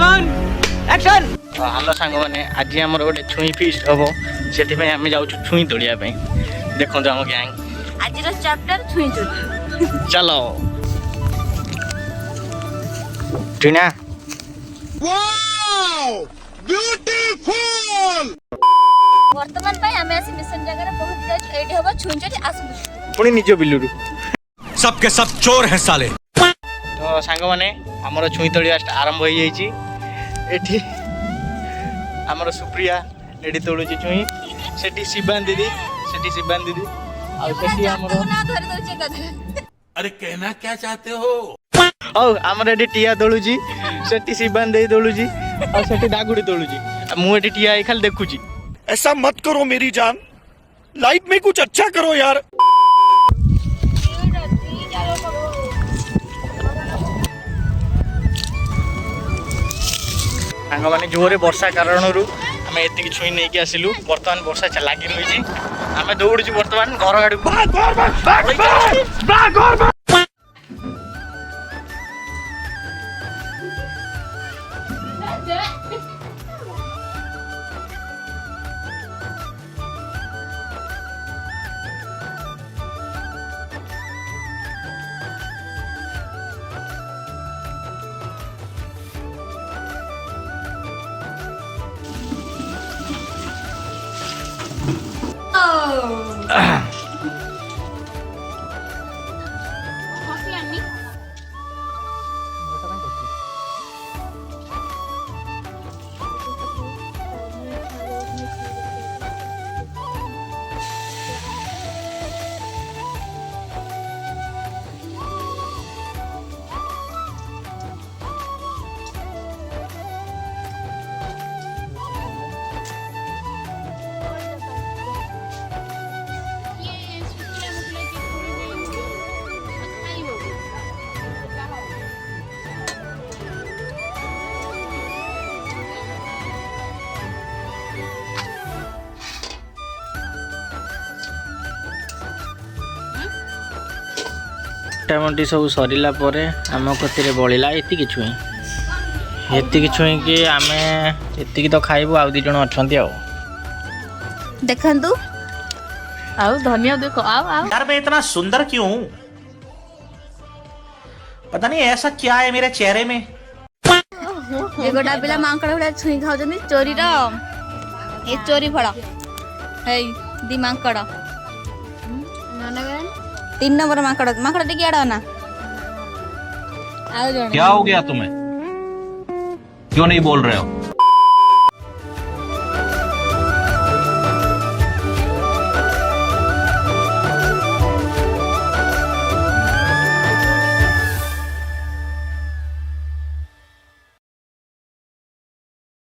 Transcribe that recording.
कम action. Hello सांग मैंने आज आम गोटे छुई फिस्ट हम से आम जाऊँ छुई तोड़िया देखो आम गैंग आज चैप्टर छुई चोरी। चलो टीना वर्तमान पे हमें ऐसी मिशन जगह रे पहुंच जाय एठी होबा छुई चोरी आसु पुणी निज बिलुरु सबके सब चोर हैं साले। तो सांग मैंने आमर छुई तोड़िया आरंभ हो जाइए एठी आमर सुप्रिया एठी तोड़ुची छुई सेठी शिबान दीदी आ सेठी आमर ना धरि दउचे कथा। अरे कहना क्या चाहते हो? औ आमर एठी टिया तोड़ुची सेठी शिबान दे तोड़ुची आ सेठी दागुड़ी तोड़ुची मु एठी टिया खाली देखुची। ऐसा मत करो मेरी जान, लाइफ में कुछ अच्छा करो यार। सांग मैंने जोरे वर्षा कारण आम एति छुई नहीं कि आसिलु बर्तमान वर्षा लगी रही आम दौड़ू बर्तमान घर आड़ टाइमटी सब सरला आम कति बड़ा ये छुई ये छुई कि आम ये तो खाइबू आउ दीज अच्छा देखंतु आउ धनिया देखो आउ आउ यार मैं इतना सुंदर क्यों हूं? पता नहीं ऐसा क्या है मेरे चेहरे में। ये गोटा पिला मांकड़ भला छुई खाउजनी चोरी रो ए चोरी फड़ हे दी मांकड़ तीन नंबर मांकड़ मांकड़ टिके आड़ ना आउ जण क्या हो गया तुम्हें? क्यों नहीं बोल रहे हो?